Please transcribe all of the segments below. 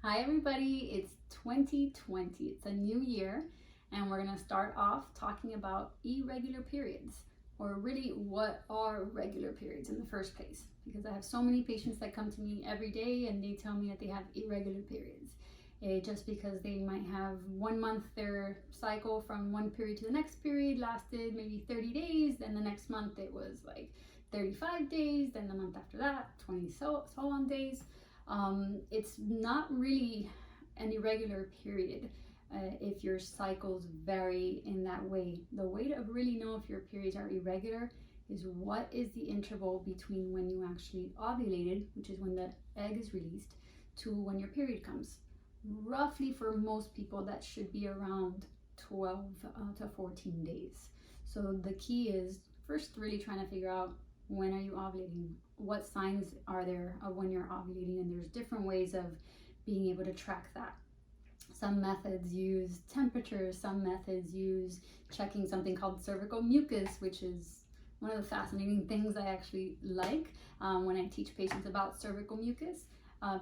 Hi everybody, it's 2020. It's a new year and we're going to start off talking about irregular periods, or really what are regular periods in the first place, because I have so many patients that come to me every day and they tell me that they have irregular periods. Just because they might have 1 month their cycle from one period to the next period lasted maybe 30 days, then the next month it was like 35 days, then the month after that 20 so on days. It's not really an irregular period if your cycles vary in that way. The way to really know if your periods are irregular is what is the interval between when you actually ovulated, which is when the egg is released, to when your period comes. Roughly for most people that should be around 12 to 14 days. So the key is first really trying to figure out, when are you ovulating? What signs are there of when you're ovulating? And there's different ways of being able to track that. Some methods use temperature, some methods use checking something called cervical mucus, which is one of the fascinating things I actually like when I teach patients about cervical mucus,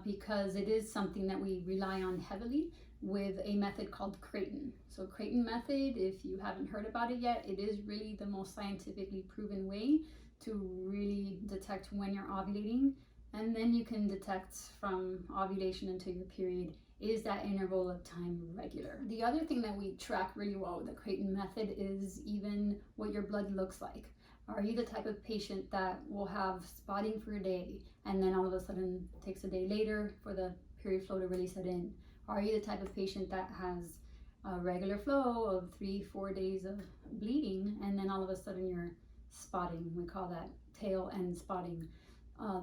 because it is something that we rely on heavily with a method called Creighton. So Creighton method, if you haven't heard about it yet, it is really the most scientifically proven way to really detect when you're ovulating. And then you can detect from ovulation until your period, is that interval of time regular? The other thing that we track really well with the Creighton method is even what your blood looks like. Are you the type of patient that will have spotting for a day and then all of a sudden takes a day later for the period flow to really set in? Are you the type of patient that has a regular flow of 3-4 days of bleeding and then all of a sudden you're spotting? We call that tail end spotting.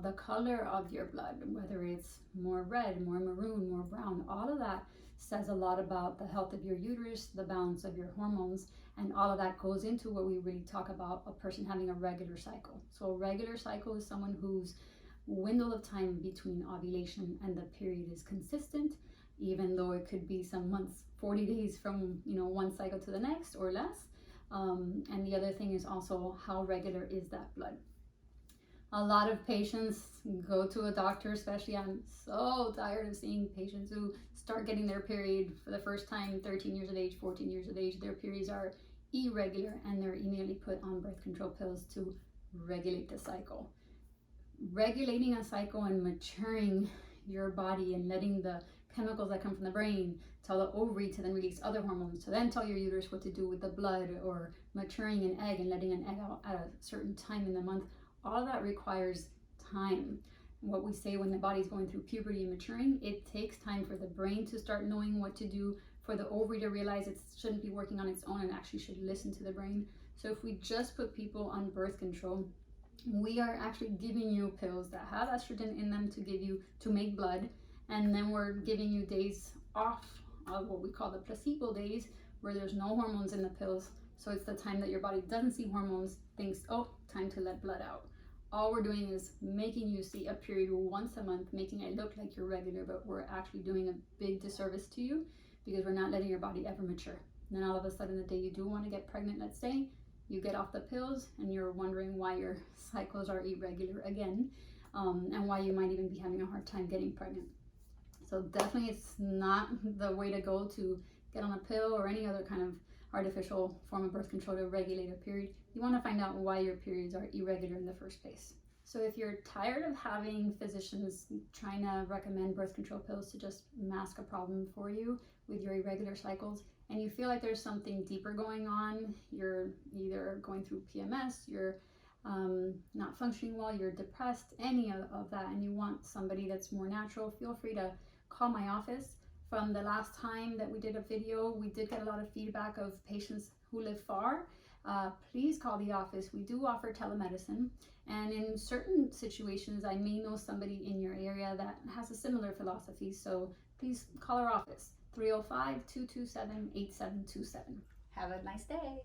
The color of your blood, whether it's more red, more maroon, more brown, all of that says a lot about the health of your uterus, the balance of your hormones, and all of that goes into what we really talk about a person having a regular cycle. So a regular cycle is someone whose window of time between ovulation and the period is consistent, even though it could be some months, 40 days from one cycle to the next or less. And the other thing is also how regular is that blood. A lot of patients go to a doctor, especially I'm so tired of seeing patients who start getting their period for the first time 13 years of age, 14 years of age. Their periods are irregular and they're immediately put on birth control pills to regulate the cycle. Regulating a cycle and maturing your body and letting the chemicals that come from the brain tell the ovary to then release other hormones to then tell your uterus what to do with the blood, or maturing an egg and letting an egg out at a certain time in the month, all of that requires time. What we say when the body's going through puberty and maturing, it takes time for the brain to start knowing what to do, for the ovary to realize it shouldn't be working on its own and actually should listen to the brain. So if we just put people on birth control, we are actually giving you pills that have estrogen in them to give you to make blood, and then we're giving you days off of what we call the placebo days, where there's no hormones in the pills. So it's the time that your body doesn't see hormones, thinks, oh, time to let blood out. All we're doing is making you see a period once a month, making it look like you're regular, but we're actually doing a big disservice to you because we're not letting your body ever mature. And then all of a sudden, the day you do want to get pregnant, let's say, you get off the pills and you're wondering why your cycles are irregular again, and why you might even be having a hard time getting pregnant. So definitely it's not the way to go to get on a pill or any other kind of artificial form of birth control to regulate a period. You want to find out why your periods are irregular in the first place. So if you're tired of having physicians trying to recommend birth control pills to just mask a problem for you with your irregular cycles, and you feel like there's something deeper going on, you're either going through PMS, you're not functioning well, you're depressed, any of that, and you want somebody that's more natural, feel free to call my office. From the last time that we did a video, we did get a lot of feedback of patients who live far. Please call the office. We do offer telemedicine, and in certain situations I may know somebody in your area that has a similar philosophy, so please call our office, 305-227-8727. Have a nice day.